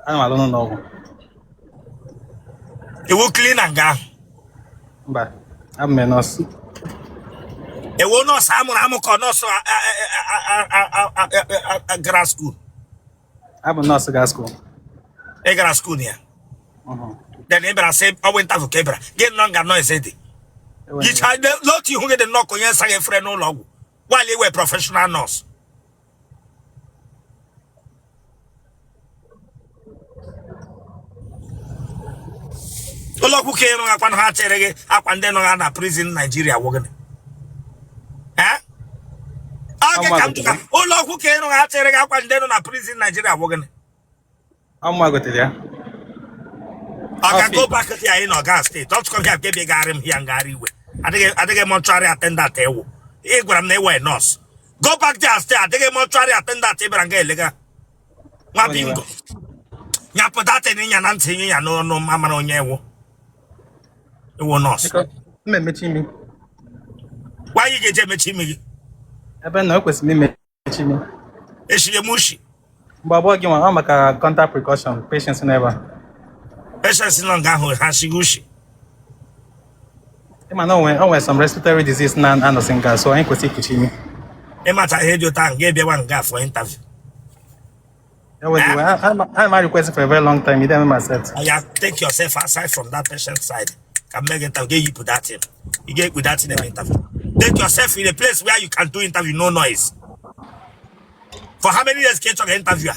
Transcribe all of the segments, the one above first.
I'm alone no. It will clean and go. But I'm a nurse. It will not Samu Amuko, a grass school. I'm a nurse at school. A grass school here. Then Ebra said, I went to Kebra. Get longer noise. You tried the lot you get the knock on your second friend no long. While you were professional nurse. Who came upon her up and then on a prison in Nigeria. Eh? I come to come. Oh, look, who came on her up and then on a prison in Nigeria. I'm going to there. I can go back to the Inoga State. Don't come here, get big arm here and Gary. I think a mortuary attendant. Egram never nurse. Go back there, stay. I think a mortuary attendant. Ebrangeliga. What bingo? Yapodate in your nancy, and no mamma on your. It will not. Why you get me? I don't know what's me. Is she a mushy? But what you want? I'm a contact precaution. Patients never. Patients in Longaho, Hashigushi. I know when some respiratory disease nan and single, so I ain't going to teach me. I might have had your time, gave you one guy for interview. I'm requesting for a very long time. You didn't myself. I take yourself aside from that patient side. Can make it get you put that in. You get with that in the interview. Take yourself in a place where you can do interview, no noise. For how many years can you interview?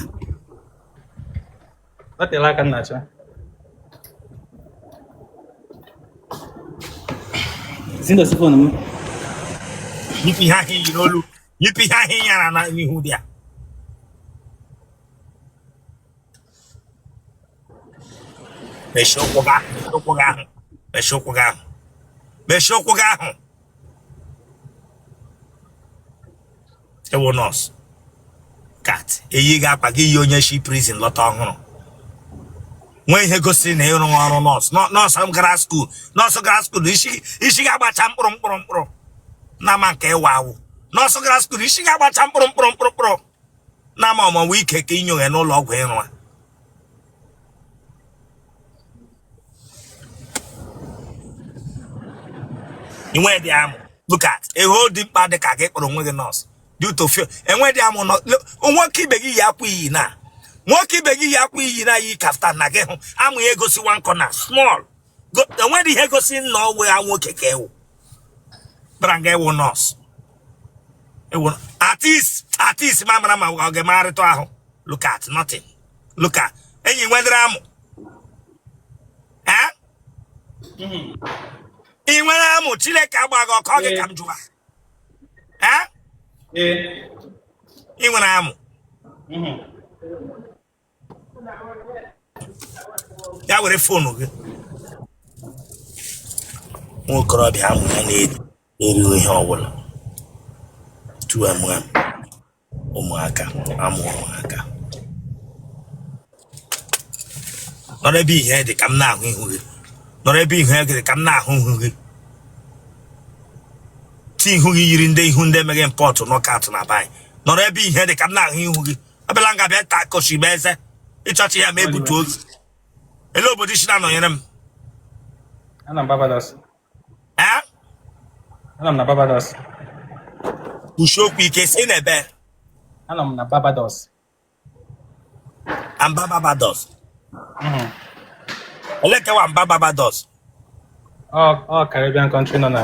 What the like nature? Sing the phone. You be hacking, you know, you be hacking, and I knew who they are. They show Koga. It will not. Cat, a yiga pagi yonya prison lot on. When he goes in here on us, not some grass school, not so grass school. Is she got champron? Namake wow. Not so grass school, is she got champron pro. Namama we kicking you and no log when. You went the look at a whole deep bad the cake or with the nurse due to fear. And when the ammo not look on what keep begging yakui na. What keep begging yakui na ye kaftan nage. I'm going to go see one corner small. Go the when the hego see no where I won't kick you. Brange will nurse. It will at least, mamma, I'll get married to her. Look at nothing. Look at any weather ammo. Eh? In when I'm a chile cabago, call it come to her. Eh? In when I'm. That was a phone. More crowd, I'm need. To a man. Omaka, I'm Omaka. Not a be here, they come now. Not a big hair, come now. See who you in day hundem again pot or no cat on a buy. Not a big head, come now. I belong a bed taco she bears. It's actually a maybe to hello, but this on him. And I'm Barbados. Eh? And I'm Barbados. Who show me case in a bed? And I'm Barbados. I'm Barbados. I like how Barbados. All Caribbean country on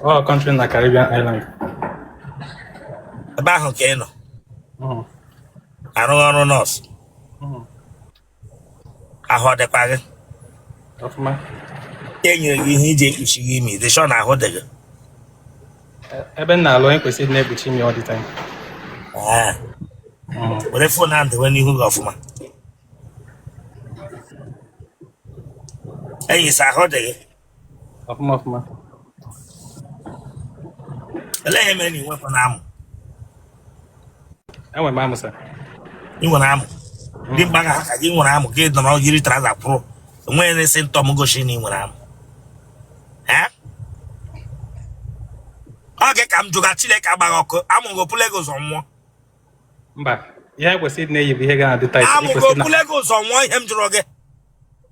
all country in the Caribbean island. About Hokeno. I don't know us. I heard the packet. Of my. Can you give me the shot? I heard it. Eben na allowing to sit near between me all the time. What if one hand when you go for me? Hey, yes, I heard it. Of my. Let him any weapon arm. I went mama sir. You want arm. Didn't bag a you want arm, get them out, you try that pro. When they sent Tom go shinning with arm. Eh? Okay, come to that chile cabako. I'm going to go pull legos on more. Mba. ihe kwesịrị na-eyi bụ ihe ga na-adị tight. Amụ go kulego ụzọ nwa ihe m jụrụ gị.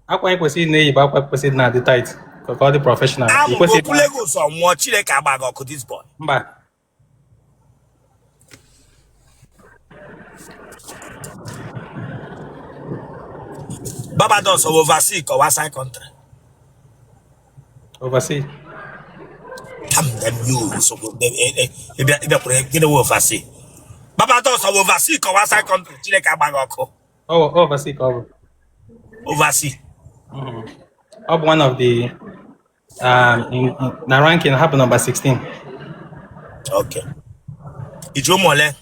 Akwa kwesịrị na-eyi bụ akwa kwesịrị na-adị tight ka ọ dị professional. Amụ go kulego ụzọ nwa Chineke agbaga ọkụ this boy. Mba. Barbados overseas or outside country? Overseas. Damn them you. So get overseas. Barbados overseas or outside country? Chineke agbaga ọkụ. Oh, overseas cover. Overseas. Up one of the in the ranking happened number 16. Okay. Ijo mole.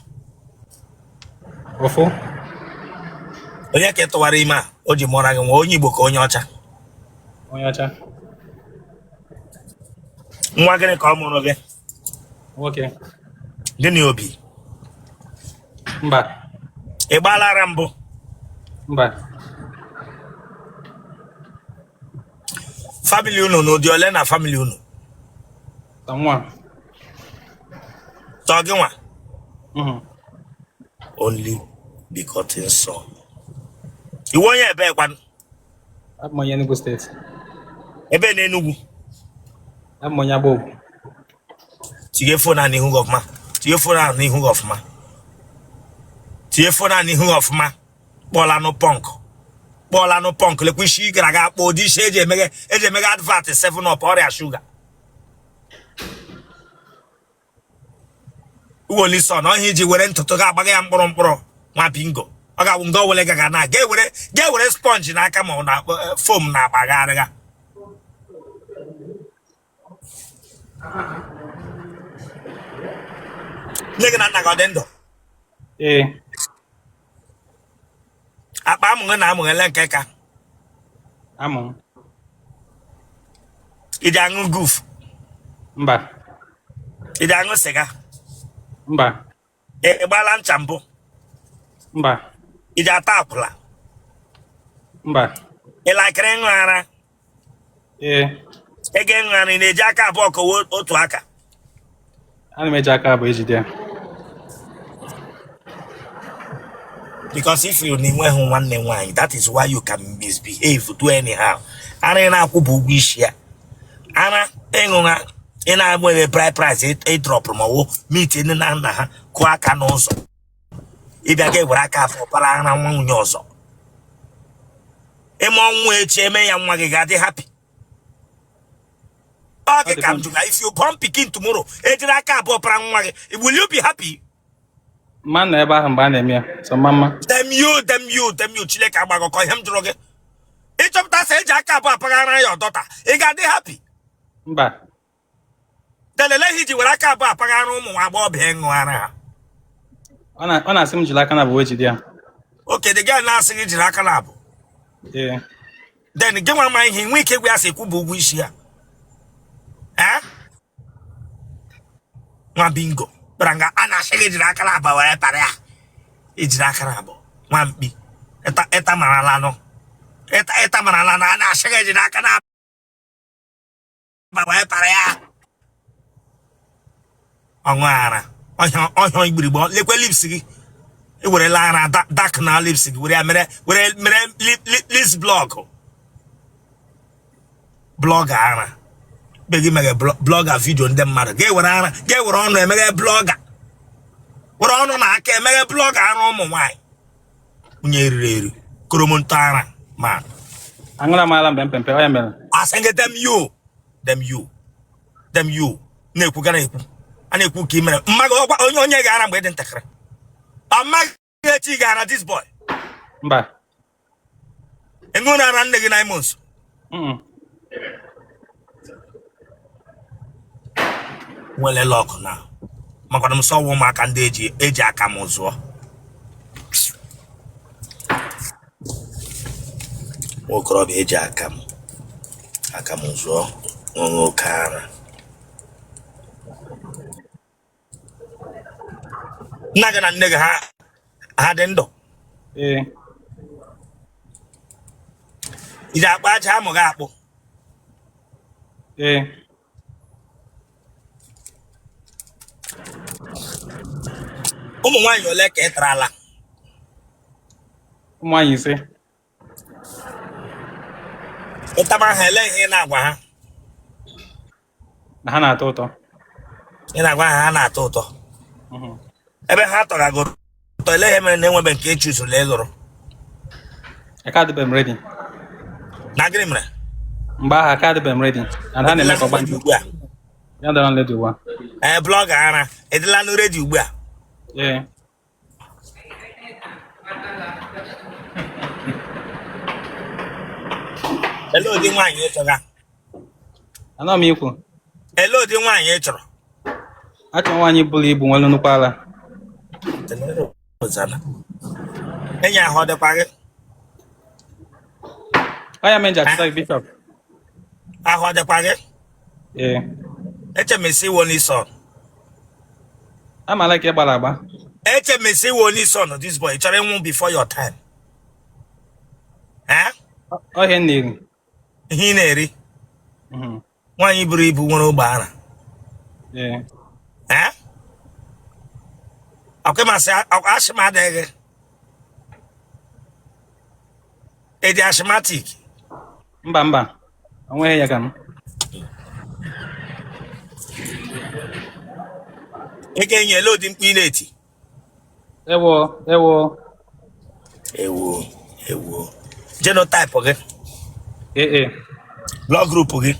Ofo. Onye ka tụwara ime a o ji mụra gị nwa onye Igbo ka onye ọcha. Onye ọcha. Nwa gịnị ka ọ mụrụ gị? Okay. Gịnị obi? Mba. Ị gbalara mbụ? Mba. Family unu n'ụdị ole na family unu? Someone. Tọ gị nwa? Only begotten son. Iwe onye ebe kwanụ? Abụ m onye Enugu steeti. Ebe na Enugu? Abụ m onye Agbogu. Tinye phone a n'ihu gị ọfụma. Tinye phone a n'ihu gị ọfụma. Tinye phone a n'ihu gị ọfụma. Kpọọla nụ punk lekwa isi gara aga akpọ ụdị isi eji emeghe advert 7up ọrịa shuga. Uwolison ọhịa iji were ntụtụ gị agbaga ya mkpụrụ nwa bingo. Ọ ga-abụ nga owele gaga na ga-ewere sponge n'aka ma ọ na foam na agbagharịga. Nne gị na nna gị ọ dị ndụ? Ee. Akpa amụghị na amụghịle nke ka? Amụ. Ị dị aṅụ goof? Mba. Ị dị aṅụ sịga? Mba. Ị gbala ncha mbụ? Mba. Ị dị ata akwụla? Mba. Ị lakịrị ịṅụ ara? Ee. Ị ga-ịṅụ ara ị na-eji aka abụọ ka otu aka? Ana m eji aka abụọ ejide ya. Because if you nweghị nwanne nwaanyị, that is why you can misbehave, do anyhow. Ara ị na-akwụ bụ ụgwọ isi ya. Ara ịṅụra ị na-agba ebe price drop ma ọ meet nne na nna ha kụọ aka n'ụzọ. Ịbịa ga-ewere aka afọ para ara nwa nwunye ọzọ. Ịma ọnwụ echi eme ya nwa gị ga-adị happy. Okay, come to if you born pikin tomorrow, ejiri aka abụọ para nwa gị, will you be happy? Man na ebe ahụ mgbe a na-eme ya. So mama. Them you, Chineke agbagọkọ ihe m jụrụ gị. Ịchọpụta sị eji aka abụọ apagara ya ọdọta, ị ga-adị happy? Mba. Delele ihe iji were aka abụọ apagara ụmụ nwa agbọghọbịa ịṅụ ara ha. Ọ na-asị m jiri aka na abụọ ejide ya. Okay, the girl na-asị gị jiri aka na abụ. Ee. Then gị nwa ma ihe nwe ike gwa ya sị kwụ bụ ụgwọ isi ya. Nwa bingo. Branga ana-asị gị jiri aka na abụ were para ya. Ijiri aka na abụ. Nwa mkpi. Eta marala nọ. Eta marala na ana-asị gị jiri aka na abụ were para ya. Ọṅụ ara. Ọhịa igbirigbo lekwe lips gị. I were lara dark na lips gị were mere lips blog ara. Begi mege blogger video ndị mmadụ. Ga were ọnụ emege blogger. Were ọnụ na aka emege blogger ara ụmụ nwanyị. Onye eriri koromonto ara man. Angala mala mpempe ọ ya mere. Asenge them you. Na-ekwu gara ekwu. A na-ekwu ka imere mmaga ọgwa onye ga-ara mgbe dị ntakịrị. Amaghị echi gara this boy. Mba. Engo na nne gị 9 months. Wele lock na. Maka na m sọ ụmụaka ndị eji aka m zụọ. Okorobịa eji aka m zụọ oke ara. Nna gị na nne gị ha dị ndụ? Ee. Ị ji akpa aja amụ gị akpụ? Ee. Ụmụ nwaanyị ole ka ị tarala? Ụmụnwaanyị ise. Ịtaba ha ele ihe na-agwa ha. Na ha na-atọ ụtọ. Ị na-agwa ha na-atọ ụtọ. Ebe ha tọgagoro ụtọ ele ihe mere na enwebe nke echuzụla ịlụrụ. Aka adịbe m ready. Na gịnị mere? Mgbe ahụ aka adịbe m ready. And ha na-eme ka ọgba ugbu a. Ya dara nledi ugbu a. Blọga ara edila nụ redio ugbu a. Ee. Ele ụdị nwaanyị ị chọga? Anọ m ikwu. Ele ụdị nwaanyị ị chọrọ? Achọ nwaanyị bụrụ ibu nwere nnukwu ala. Enyi ahụ ọ dịkwa gị? Ọ ya menja achịta gị bishọp. Ahụ ọ dịkwa gị? Ee. Eche m isi iwu n'ison. Ama like ịgbara agba. Eche m isi iwu n'ison this boy. Ị chọrọ ịnwụ before your time. Ọ ihe na-eri. Ihe ị na-eri? Nwaanyị buru ibu nwere ogbe ara. Ee. Ọkwa masị ashịma adịghị. Ịdị ashịmatik. Mba. Onweghị ya ka m. Ị ga-enye ele ụdị mkpu ị na-eti? Ewo. Genotype gị? Ee. Blood group gị?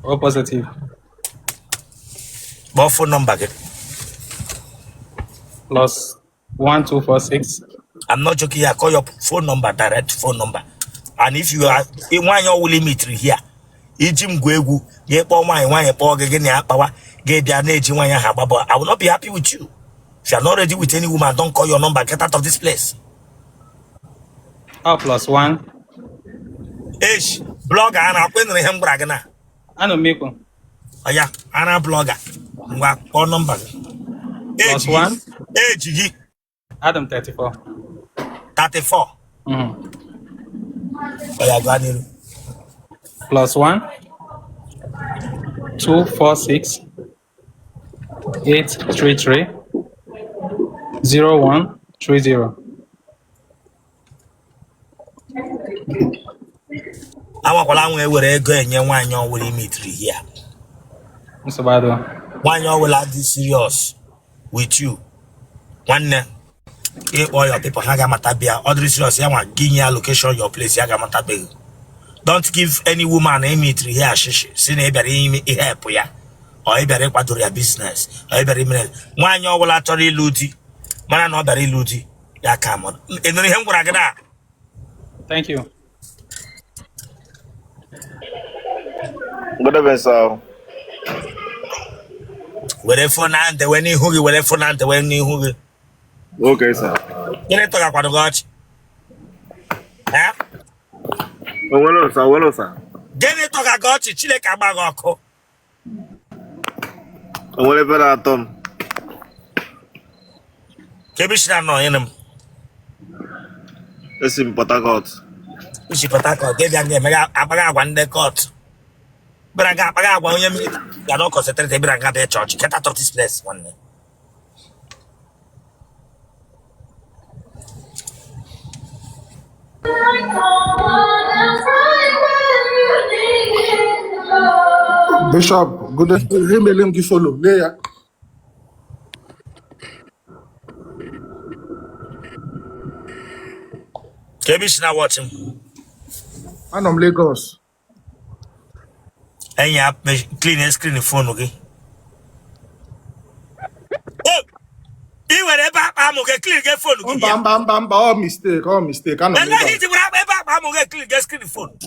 O positive. Kpọọ phone number gị? +1246. I'm not joking here. Call your phone number, direct phone number. And if you are in one your limit here, ijim gwegu, ye kpọọ nwaanyị kpọọ gị gị na akpawa gị bịa na-eji nwaanyị ahụ agbaba. I will not be happy with you. If you are not ready with any woman, don't call your number. Get out of this place. +1. Blogger ana akwenere ihe m gwara gị na. Anọ m ikwu. Oya, ana blogger. Ngwa kpọọ nọmba gị. +1. Age gị. Adam 34. 34. Oya gwa n'iru. +1 246 833 0130. Awakwala nwe were ego enye nwaanyị ọwụrụ imitri here. Nsogbu. Nwaanyị ọwụla dị serious with you. Nwanne ịkpọ your people ha ga-amata bịa. Ọ dịrị serious ya nwa gị nye location your place ya ga-amata be. Don't give any woman imitri here shishi. Si na ịbịara ihe help ya. Ọ ịbịara ịkwadoro ya business. Ọ ịbịara ime nwaanyị ọwụla chọrọ ịlụ di. Mana na ọ bịara ịlụ di ya ka mụ. Ị nụrụ ihe m gwara gị na? Thank you. Good evening, sir. Were phone and when you hug, were phone and when you hug. Okay, sir. You need to talk about the watch. Well, sir. Get it to a gotcha, chile cabagoko. Whatever I done. Kebishna no in him. It's in Port Harcourt. She patako, get young abaga one day court. But I got one you are not concentrated, but I got a church. Get out of this place one day. Bishop, good evening. Give follow. Leia. Kebishna watch him. I'm from Lagos. And you have clean screen the phone, okay? Oh! You were ever I'm okay, clean get phone. All mistake. I'm And then he will have ever I'm okay, clean get screen the phone.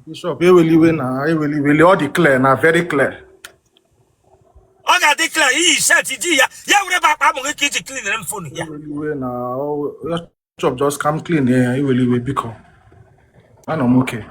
Bishop, you will win now. You will all declare now, very clear. I got declare he said it here. Yeah, whatever I'm okay, clean them phone here. You will win now. Bishop just come clean here. You will Biko. I'm okay.